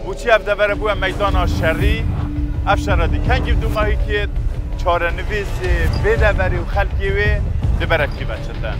بوچی افده بره بوی میدان شری افشار دی کنگی دو ماهی که چاره نویس بیده بری و خلقی وی دبره کی بچتن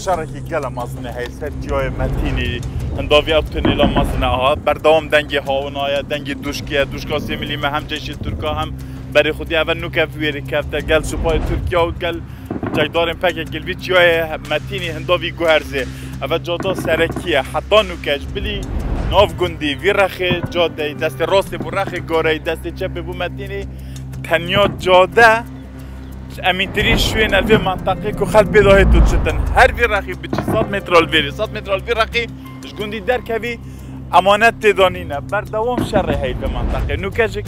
شرکی گل مازنه هی سر جای متینی هنداوی ابتونی لا مازنه ها بردام دنگی هاونایا دنگی دوشکا 3 میلیمه هم جیش ترکا هم برای خودی اول نوکف ویری کفته گل سپاه ترکیه و گل جایدارم پکه گل وی جای متینی هنداوی گوهرزه اول جادا سرکیه حتی نوکش بلی ناف گندی وی رخی جاده دست راست بو رخی گاره دست چپ بو متینی تنیا جاده امین ترین شوی نلوی منطقه که خلق بداهی تو چتن هر وی رخی بچی 100 متر الویری 100 متر الوی رخی جگوندی در کوی امانت تدانینه بردوام شر هی به منطقه نوکجک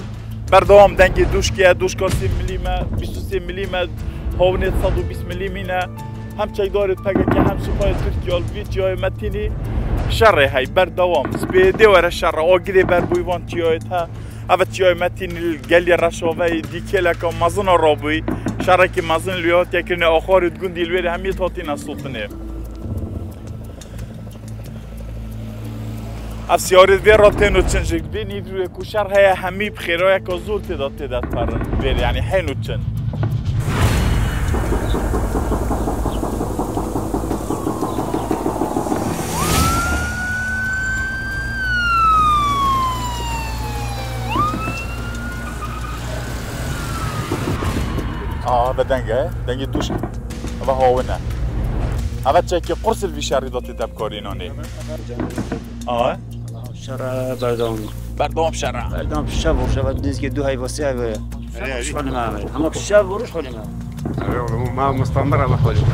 بردوام دنگ دوشکا 3 میلیمه 23 میلیمه هاونت 120 میلیمه هم چیدارت پگه که هم سپاه ترکیه الوی جای متینی شر هی بردوام سپیده وره شر آگیره بر بویوان تیایت ها اوه تیای متینی گلی رشاوه دیکه لکا مزن رابوی شرکی مزن لیات یکرنه آخارت گوندی الویری همی تاتین از سلطنه اف سیارت وی راتینو چنجک بینید روی کشر های همی بخیرای که زور تداد پرن ویری یعنی حینو چن دنگه دوش و هاونه اول چکی قرص الویشاری داتی دبکارینانه شرع بردام شرع بردام شب و شب دیز که 2 هیواسی هیوه شخونی معمل همه شب و روش خونی معمل ما مستمر ما خونی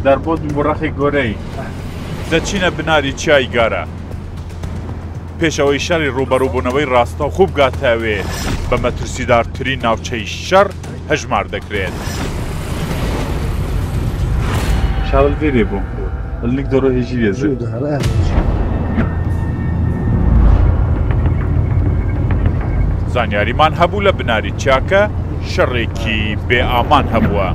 در بود برخی گوری زچینه بناری چای گاره پیشوی شر روبرو بونوی راستا خوب گاتوی به مترسیدار ترین ناوچه شر هجمار دکرید شاول ویری بو النک دارو هجیریه زد زانیاری من هبو لبناری چاکه شرکی به آمان هبوه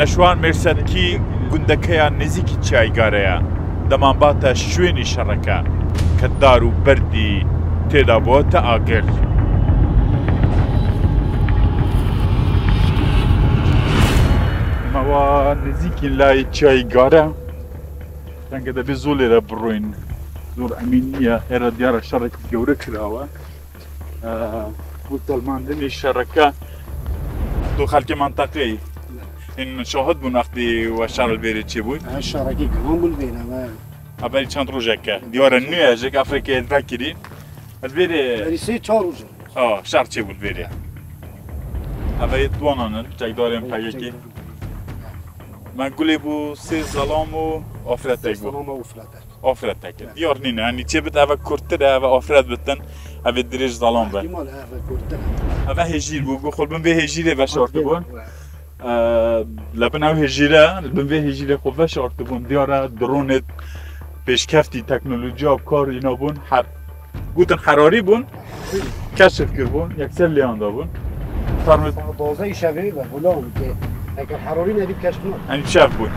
نشوان مرسدکی گندکیان نزیکی چایگاره دمان باتا شوینی شرکه که دارو بردی تیدا بوتا آگر موا نزیکی لای چایگاره تنگه ده بزولی را بروین زور امینیه ایرا دیار شرک گوره کراوه بودلماندنی شرکه دو خلق منطقه این شاهد بون وقتی و شرل بیری چی بود؟ شرکی کمان بود بینم اولی چند روزه که دیار نیه جک افریقای الفکری البیری 3-4 روزه شهر چی بود بیری؟ اولی دوانانه جک داریم پگه که من قولي بو سي ظلام و آفرتك بو ظلام و افراتك آفرتك دیار نینه یعنی چه بده اوه کرتره اوه آفرت بتن اوه دریج ظلام بن احتمال هفه کرده اوه هجیر بو گو خل بن به هجیره و شارته بون لبن او هجیره بن به هجیره خو و شارته بون دیاره درونت پیشکفتی تکنولوژی و کار اینا بون گوتن حراری بون کشف کر بون یک سر لیانده بون فرمت بازه شوی و غلام که اگر حراری ندید کشف ناد یعنی شف بون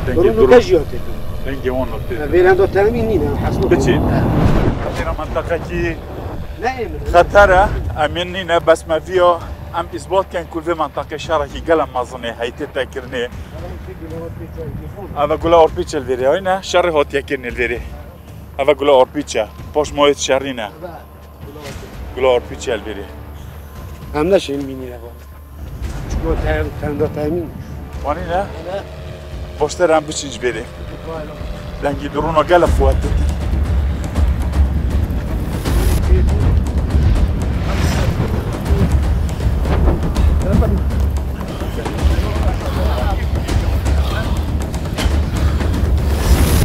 درون کجیاته دنگی اون نقطه ویرنده تامین نینه حسب بچین خطیره منطقه کی نه خطره امین نینه بس ما فيها ام اثبات كان كل في منطقه شركي قلم مظني هيتي تاكرني هذا قولا اوربيتشا الفيري هنا شر هوت يكرني الفيري هذا قولا اوربيتشا باش مويت شرينا قولا اوربيتشا الفيري هم نشین مینی نبا چکو تنده تامین وانينا باشتر هم بچنج بيري دنگي درونا قلم فوات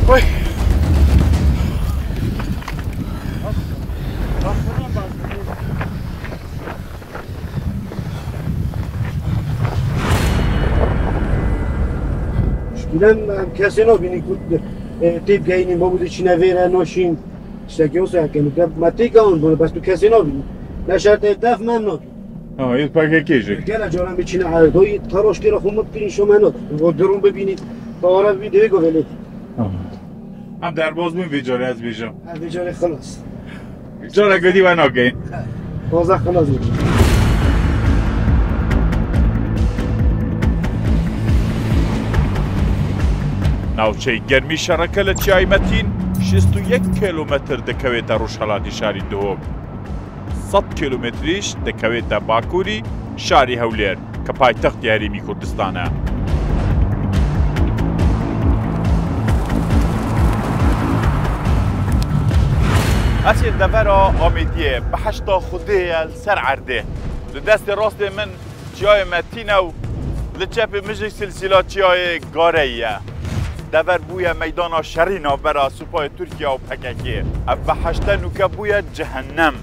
وي شکیدم کسی نبینی که تیپ گینیم با بوده چی نویره ناشین شکیون سرکنی که متی گان بونه بس تو کسی نبینی نشرط دف من نبینی يد باقي كيجي گل جانم بچینه عردوی تراش که را خود کنین شما ند و درون ببینید تا آره ویدیوی گو ولید هم در باز بین بیجاره از بیجام از بیجاره خلاص بیجاره گدی و ناگین بازه خلاص میگی ناوچەی گەرمی شەڕەکە لە چایمەتین 61 کیلومتر دەکەوێتە ڕۆژهەڵاتی شاری دهۆک 100 کیلومتریش دەکەوێتە باکووری شاری هەولێر کە پایتەختی هەرێمی کوردستانە. ئەچێت دەڤەرە ئامێدیە بە هەشتا خودەیە سەر عەردێ لە دەستی ڕاستێ من چیایە مەتینە و لە چەپێ مژی سلسیلا چیایە گارەیە. دەڤەر بوویە مەیدانا شەڕی ناوبەرە سوپای تورکیا و پەکەکێ ئەف بە هەشتە نوکە بوویە جەهەنەم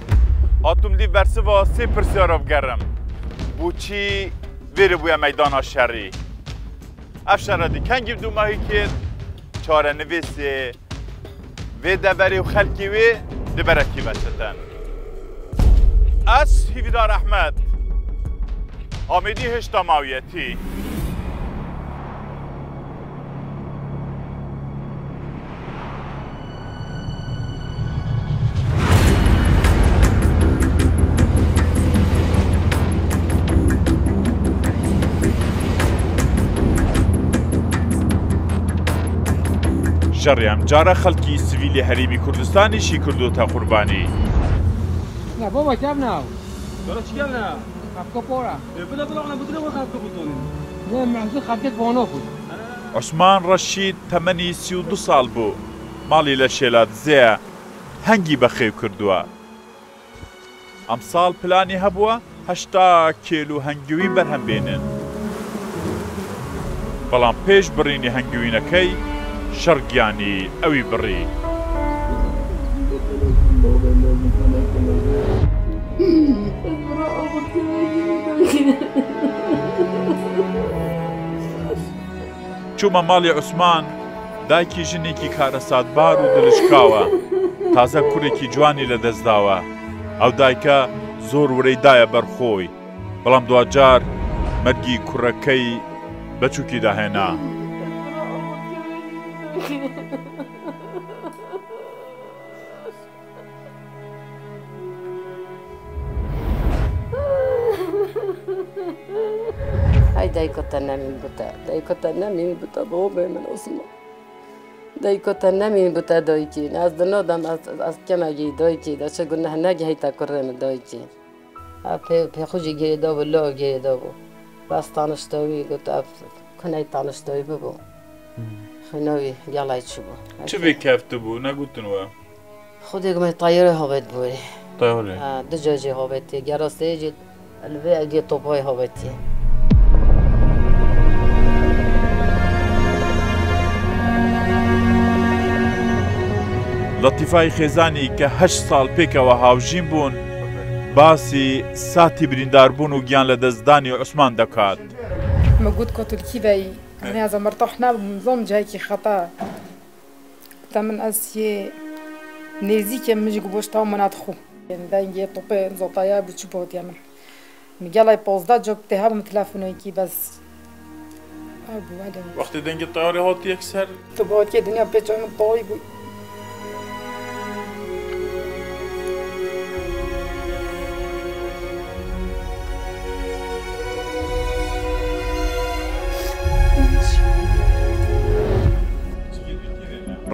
هاتوم لی بەرسڤە سێ پرسیارە بگەڕم بۆچی وێرە بوویە مەیدانا شەڕی ئەف شەڕەدی کەنگی دووماهی کرد چارە نوێسێ وێ دەڤەرێ و خەلکی وێ لەبەرەکی بەچەتەن ئەس هیڤیدار ئەحمەد ئامێدی هێشتا ماویەتی شەڕی ئەم جارە خەڵکی سڤیلی هەرێمی کوردستانیشی کردوتە قوربانی. نه بابا کم نه. دارا چی کم نه؟ خفکا پاره. بده انا بدون ما خفکا بتونیم. نه محسوس خفکت بانو خود. عوسمان ڕەشید تەمەنی 32 ساڵ بوو ماڵی لە شێلات زێ هەنگی بەخێو کردووە. ئەم ساڵ پلانی هەبووە 80 کیلو هەنگوی بەرهەم بێنن. بەڵام پێش بڕینی هەنگوینەکەی شەڕگیانی ئەوی بڕی. چوومە ماڵی عوسمان دایکی ژنێکی کارەساتبار و دڵشکاوە تازە کوڕێکی جوانی لەدەستداوە ئەو دایکە زۆر وەرەیدایە بەرخۆی بەڵام دوجار مەرگی کوڕەکەی بەچووکی داهێنا. هاي دايكوتا نامين بوتا دايكوتا نامين بوتا بابا من اسمه دايكوتا نامين بوتا دايكي از دنودم از كما جي دايكي دا چه گناه نگي هيتا كرم دايكي په خوجي گيري دا ولا گيري دا بو بس تانشتوي قلت اف كناي تانشتوي بو خنوي يلا تشبو چه كيفتو بو نگوتنوا خودي ما طياره هابت بوري طياره دجاجي هابت گراسته جي البيع دي طوباي هوبتي لطیفای خێزانی کە 8 ساڵ پێکەوە هاوژین بوون باسی ساتی برینداربوون و گیان لە دەستدانی عوسمان دەکات. موجود كتل كذا أنا إذا مرتاحنا بنظام جايكي خطأ تمن أسي نزيك مش جبوش تاو مناتخو يعني ده يجي طبي زطايا بتشوفوت يعمل مجال يبوزداد جوب تهاب متلافنو كي بس أبو هذا وقت دەنگی تەیاری هات یەکسەر تبغى كي الدنيا بيتش من طوي بوي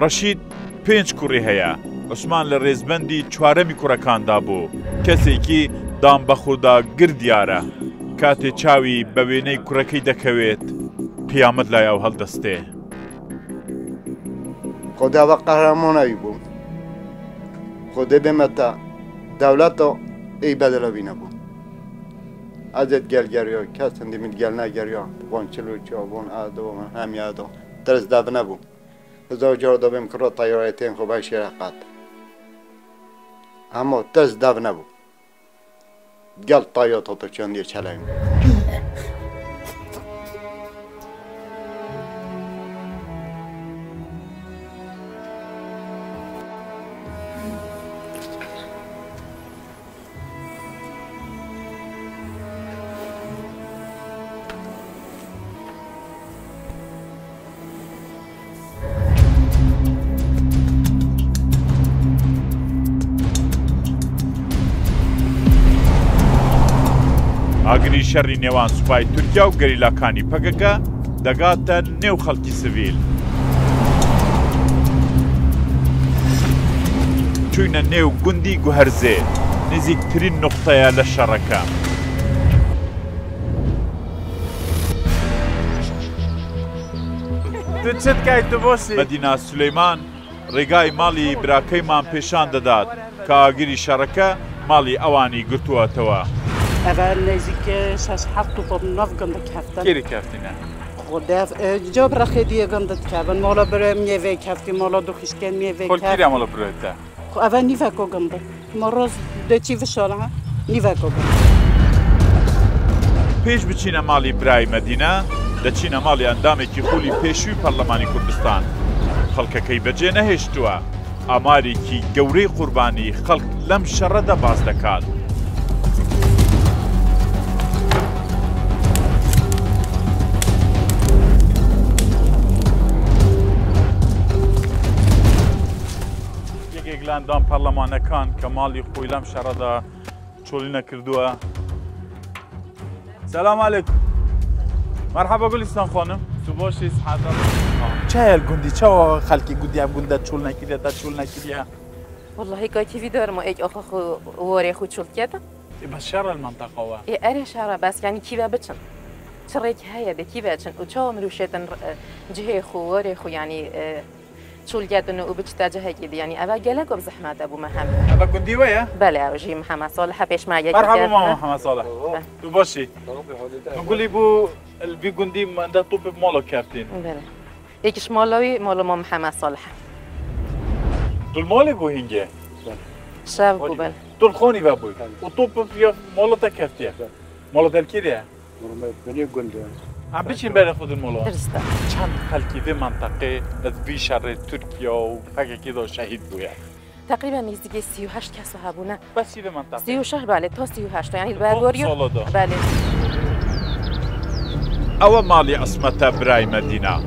ڕەشید 5 کوڕی هەیە. عوسمان لە ڕێزبەندی چوارەمی کوڕەکاندا بوو. کەسێکی دام بەخۆدا گردیارە. کاتێ چاوی بە وێنەی کوڕەکەی دەکەوێت پیامەت لای ئەو هەڵدەستێ. خدا و قهرمانایی بوو. خدا بمەتە دەوڵەت و ئەی بەدەڵەوی نەبوو. ئەزت گەلگەریۆ کەس هەندی من گەل ناگەریۆ بۆن چلوچۆ بۆن ئادۆ هەمیادۆ دەرزدا نەبوو. زوجار دابم کرد تایارتین خوبه شرکت اما دست داو نبود گل تایات تو چندی چلایم ئاگری شەڕی نێوان سوپای تورکیا و گەریلاکانی پەکەکە دەگاتە نێو خەڵکی سڤیل. چوونە نێو گوندی گوهەرزێ نزیکترین نوقتەیە لە شەڕەکە. تو چت کایت بۆسی؟ مەدینا سولەیمان ڕێگای ماڵی براکەیمان پێشان دەدات کە ئاگری شەڕەکە ماڵی ئەوانی گرتووەتەوە. اول نزدیک 6-7 تا ناف گندک هستن. کی کفتینه؟ خدا جا برخی دیگه گندت کردن. مالا برای میوه کفتی مالا دو خیشکن میوه کفت. کل کی مالا برای تا؟ خب اول نیفه کو گندک. مروز دو چی وشاله نیفه کو گندک. پیش بچینە ماڵی برای مەدینە دەچینە ماڵی ئەندامێکی خولی پێشووی پەرلەمانی کوردستان. خەڵکەکەی بەجێ نەهێشتووە. ئامارێکی گەورەی قوربانی خەڵک لەم شەڕەدا باز دەکات. ئەندام پەرلەمانەکان کە ماڵی خۆی لەم شەڕەدا چۆڵی نەکردووە. سەلام عەلەیکم. مەرحەبا گولیستان خانم. تو باشی سعادە. چایە گوندی چاوە خەڵکی گوندی ئەم گوندە چۆڵ نەکردە تا چۆڵ نەکردە؟ والله هيك تيفي دار ما ايج اخو وري اخو شو كذا بس شر المنطقة هو اري شر بس يعني كيف بتشن شريك هيا ده كيف بتشن وشو مروشتن جهه اخو وري اخو يعني شو الجد انه وبتشتاجه هيك يعني ابا جلك بزحمات ابو محمد ابا كنتي ويا بلا وجي محمد صالح بيش معي مرحبا ماما محمد صالح تو باشي نقول لي بو البي جندي ده طوب بمالو كابتن بلا هيك مالوي مالو مام محمد صالح طول مالي بو هنجه شاب بو طول خوني بابوي وطوب في مالو تكفتيه مالو تلكيده بني جندي عم بيجي امبارح خذ المولو كان خلكي في منطقة في شر تركيا وحاجة كده شهيد بويا تقريبا نزدیک 38 کس هبونه بس في منطقة 38 بله تا 38 يعني البرگوریو بله أو مالي عصمة براي مدينة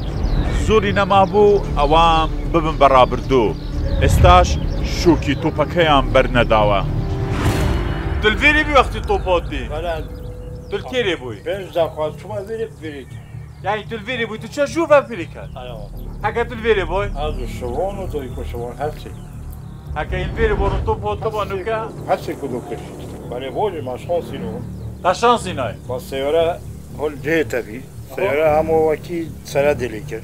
زوري نمابو أوام ببن برابردو استاش شوكي توبكيان برنداوا تلفيري بي وقت توباتي تلكيري بوي بين زاخات شو ما فيري يعني تلفيري بوي تشوفها فيريكا هكا تلفيري بوي هذا الشوان وده يكون شوان هالشي هكا الفيري بورن توبو طبعا نوكا هالشي كله كش بني بولي ما شانسي نو تا شانسي ناي بس سيارة هول جهة بي سيارة همو وكي سنة دليكر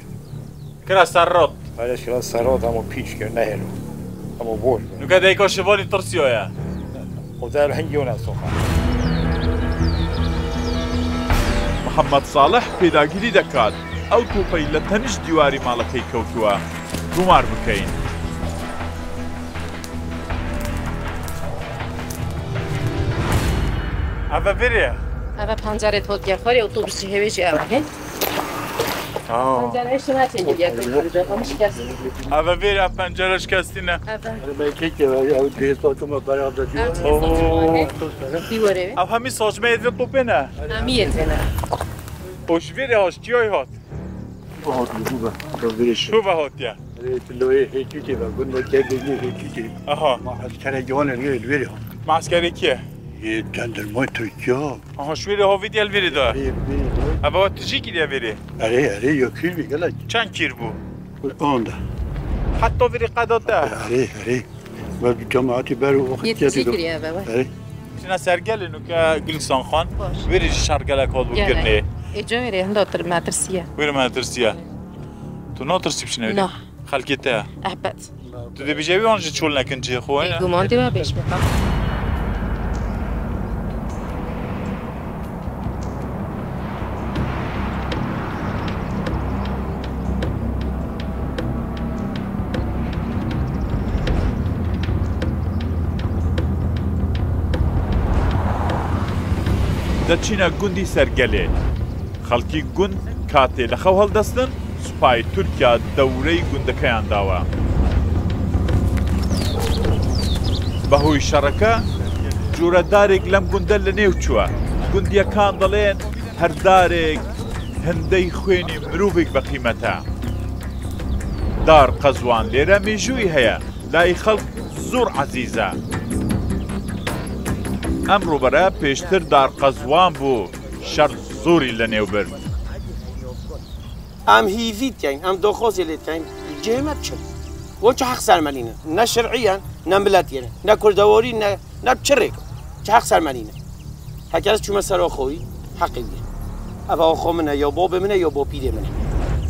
كرا سرات هذا كرا سرات همو بيش كر نهلو همو بول نوكا دايكو شوالي ترسيو يا وده الحين يونا سوخا محەممەد ساڵح پێداگیری دەکات ئەو تووپەی لە تەنیشت دیواری ماڵەکەی کەوتووە گومار بکەین. ئەvە برێ ئەvە پەنجارێت هۆتگە خۆری ئۆتۆبوسی هێوێژی ئەوە ئەvە vêra pencere şikestîne ev hemî saçmeyê ve topê ne hoş vêrê haştiyoy hat şu ve hatiye aha maskerê ki aha şu vêrê havî diyel vêrê da ev wa tijî kiriye vêrê çend kîr bû حتى في رقادته عليه والجماعة بارو وقت يتشكر يا بابا شنا سرقل انه كجلسان خان ويري شرقلك هاد بقرني اجوري هندوتر ما ترسيه وير ما ترسيه تو نو ترسي بشنو لا خلقتها احبت تو دي بيجي اونجي تشولنا كنجي خويا قوماندي ما بيش بقى دەچینە گوندی سەرگەلێ خەڵکی گوند کاتێ لە خەو هەڵدەستن سوپای تورکیا دەورەی گوندەکەیان داوە بەهۆی شەڕەکە جوورەدارێک لەم گوندە لە نێو چووە گوندیەکان دەڵێن هەردارێک هەندەی خوێنی مرۆڤێک بە قیمەتە دار قەزوان لێرە مێژووی هەیە لای خەڵک زۆر عەزیزە ئەم ڕوبەرە پێشتر دار قەزوان بوو شەڕ زۆری لە نێو برد ئەم هیڤیت کەین ئەم دۆخۆزی لێتکەین جێمە بچن بۆ چه حەق سەرمەلینە نە شەرعیان نە ملەتیانە نە کوردەوەری نە بچڕێک چه حەق سەرمەلینە هەکەس چوومە سەرەوە خۆی حەقی بێ ئەوە خۆ منە یا بۆ بمنە یا بۆ پیرێ منە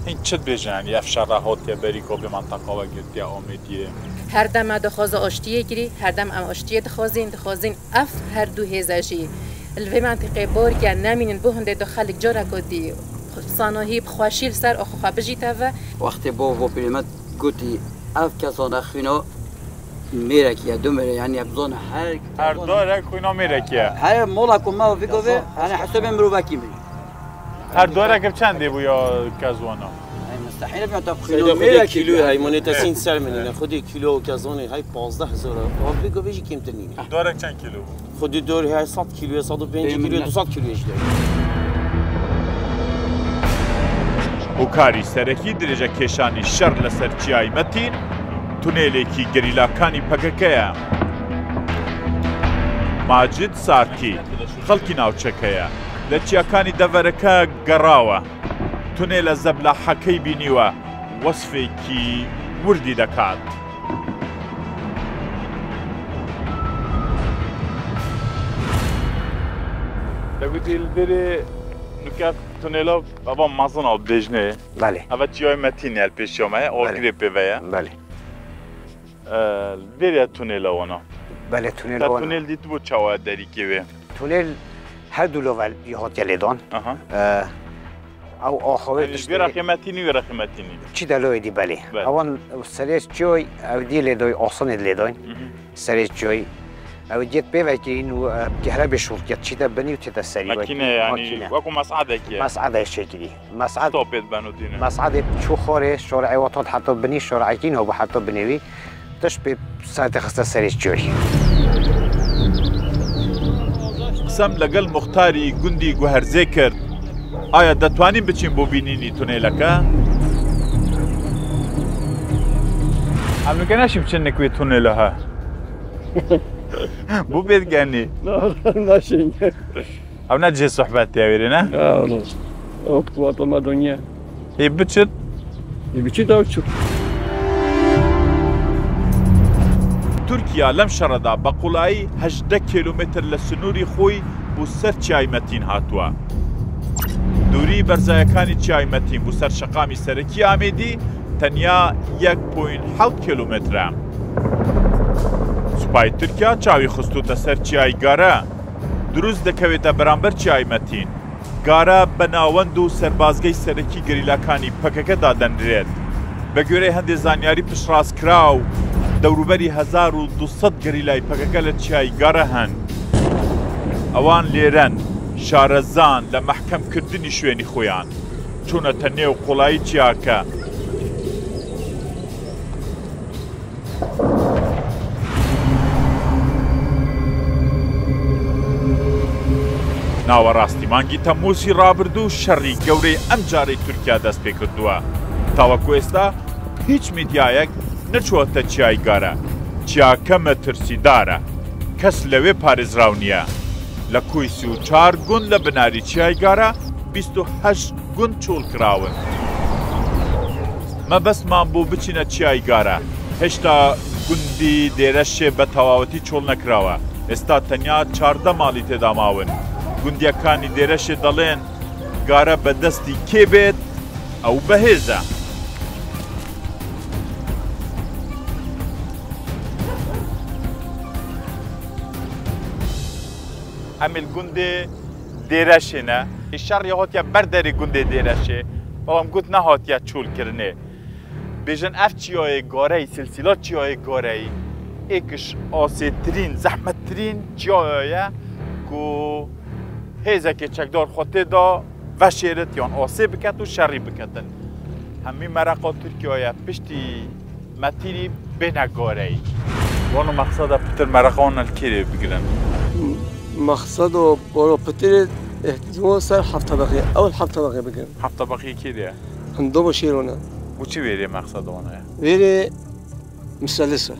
این چت بێژان یەف شەڕە هاتیە بەری کۆبێ مانتەقاوە گرتیە ئۆمێدیە هەردەم دەخوازە ئاشتیە گیری هەردەم ئەم ئاشتیە دخوازین ئەف هەردوو هێزەژی لێ منطقه بۆرگە نامینن بۆ هەندێک دۆ خەڵک جۆرە کۆدی سانۆهی بخواشیل سەر ئۆخۆخوا بژیتەوە وەختێ بۆ پێمەت گوتی ئەف کەسانە خوێنەوە مێرەکیە دومێرە یعنی بزۆنە هەردارە خوێنە مێرەکیە هەیە مۆڵا کوماوە فیکۆڤێ هەنە حسەبێ مرۆڤەکی بری هەردارەکە چەندێ بوو یا کەزوانە مستحيل بيعطوا خيلو كيلو هاي مونيتاسين سرمنينا خدي كيلو كازوني هاي 15000 بيجو بيجي كيمتنين دورك كم كيلو خدي دور هاي 100 كيلو 150 كيلو 200 كيلو ايش وكاري سەرەکی درێژە کێشانی شەڕ لەسەر چیای مەتین تونێلێکی گەریلاکانی پەکەکەیە ماجد سارکی خەڵکی ناوچەکەیە لە چیاکانی دەڤەرەکە گەڕاوە تونێلە زەبلاحەکەی بینیوە وەسفێکی وردی دەکات دەگوتی لێرێ نوکات تونێلە ئەوە مەزنەوە بێژنێ ئەوە چیای مەتینە پێشیۆمەیە ئۆگرێ پێوەیە لێرە تونێلەوەنە تونێل دیت بۆ چاوە دەریکەوێ تونێل هەردوو لۆڤەل هاتیە لێدان ئەو ئاخەوێت وێرە قیمەتینی وێرە قیمەتینی چی دەلۆیدی بەلێ ئەوەن سەرێت چۆی ئەو دی لێدۆی ئاسنێت لێدۆین سەرێت چۆی ئەو دێت پێوەکەین و گەهرە بێشوڵکێت چیتە بنی و تێتە سەری وەکو مەسعادێکی مەسعادێشێکی مەسعاد تۆپێت بەنودینە مەسعادێت چوو خۆرێ شۆرعی وەتۆت حتۆ بنی شۆرعەکینەوە بە حتۆ بنێوی تش پێ ساتە خستە سەرێت چۆی قسەم لەگەڵ موختاری گوندی گوهەرزێ کرد ئایا دەتوانین بچین بۆ بینینی تونێلەکە؟ ئەمریکا ناشی بچین نەکوێت تونێلەها بۆ بێتگەنی ناشین ئەو نەجێ سوحبەت تیاوێرێ نە؟ ئەو واتەما دنیا هی بچت؟ هی بچیت ئەو چوو تورکیا لەم شەڕەدا بە قوڵایی 18 کیلومتر لە سنووری خۆی بۆ سەر چیای مەتین هاتووە دووری بەرزایەکانی چیای مەتین بۆ سەر شەقامی سەرەکی ئامێدی تەنیا 1.7 کیلومترە سوپای تورکیا چاوی خستوتە سەر چیای گارە دروست دەکەوێتە بەرامبەر چیایمەتین گارە بە ناوەند و سەربازگەی سەرەکی گەریلاکانی پەکەکەدا دەنرێت بە گوێرەی هەندێک زانیاری پشتڕاستکرا و دەوروبەری 1200 گەریلای پەکەکە لە چیای گارە هەن ئەوان لێرەن شارەزان لە مەحکەمکردنی شوێنی خۆیان چوونەتە نێو قوڵایی چیاکە ناوەڕاستی مانگی تەمموسی ڕابردوو شەڕی گەورەی ئەم جارەی تورکیا دەست پێ کردووە تاوەکو ئێستا هیچ میدیایەک نەچۆتە چیای گارە چیاکە مەترسیدارە کەس لەوێ پارێزراو نییە لە کوی 34 گوند لە بناری چیای گارە 28 گوند چۆڵ کراون مەبەستمان بۆ بچینە چیای گارە هێشتا گوندی دێرەشێ بە تەواوەتی چۆڵ نەکراوە ئێستا تەنیا 14 ماڵی تێدا ماون گوندیەکانی دێرەشێ دەڵێن گارە بەدەستی کێ بێت ئەو بەهێزە ئەمیل گوندێ دێرەشێنە شەڕی هاتیە بەردەری گوندێ دێرەشێ بەڵام گوت نەهاتیە چۆلکردنێ بێژن ئەف چیایە گارەی سلسیلا چیایە گارەی ئێکش ئاسێترین زەحمەتترین چیایە کو هێزێکی چەکدار خۆ تێدا ڤەشێرت یان ئاسێ بکات و شەڕی بکەتن هەمی مەرەقا تورکیایە پشتی مەتینی بێنە گارەی وانە مەقسەدە پتر مەرەقاوانە لکێرێ بگرن مقصد و برو پتر احتمال سر 7 طبقه اول 7 طبقه بگم 7 طبقه كده هندو بشيرونه وشي ويري مقصد وانا ويري مثلثه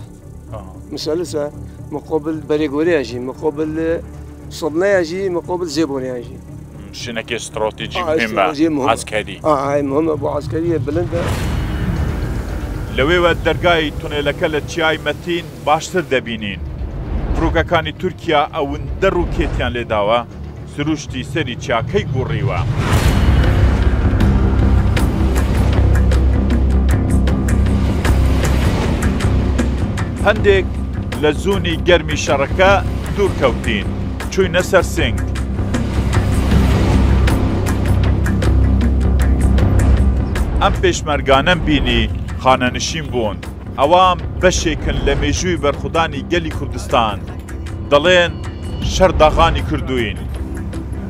مثلثه مقابل بريغوري اجي مقابل صدنه اجي مقابل زيبوني اجي شنك استراتيجي مهمه عسكري هاي مهمه ابو عسكريه بلنده لەوێ دەرگای تونێلەکە لە چیای مەتین باشتر دەبینین فڕۆکەکانی تورکیا ئەوەندە ڕووکێتیان لێداوە سروشتی سەری چیاکەی گوڕیوە هەندێک لە زوونی گەرمی شەڕەکە دوورکەوتین چووینە سەر سنگ ئەم پێشمەرگانەم بینی خانەنشین بوون ئەوان بەشێکن لە مێژووی بەرخودانی گەلی کوردستان دەڵێن شەرداغانی کردوین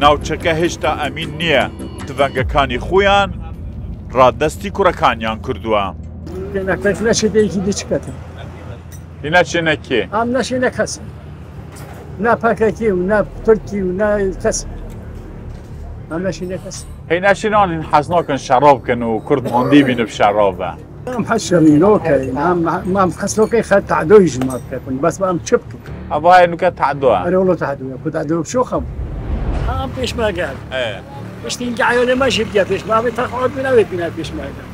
ناوچەکە هێشتا ئەمین نییە تڤەنگەکانی خۆیان ڕادەستی کوڕەکانیان کردووە نەشێدەیەکی دیچکەتە هینەچێنەکێ ئەم نەشێنە کەس ناپاکەکی و نا تورکی و نا کەس ئەم نەشێنە کەس هینەشینانین حەز ناکەن شەڕاب بکەن و کورد ماندی بینە شەڕابە ئەم حەشەمینۆکەین ئەم خەسلۆکەی خە تعدۆی ژما بکەن بەس ئەم چ بکەن ئەوە نوکە تعدۆە ئەرەوڵە تعدۆە کو تعدۆ بشۆخەم ئەم پێشمەرگان پشتین عیۆلە مەشی بگە پێشماوێ تەخوات بناوێت بنا پێشمەرگە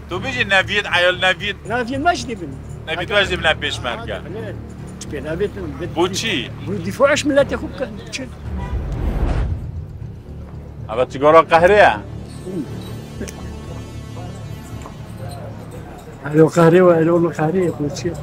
تو بژی نەڤید عیۆل نەڤید ناڤید مەشتی بن نەڤید واژی بنا پێشمەرگە پێ نابێت بۆچی بۆ دیفاعش ملەتی خوب بکەن چ ئەوە چگۆڕە قەهرەیە ئەلۆ قارێەوە ئەلۆ قارەیە بۆ چیە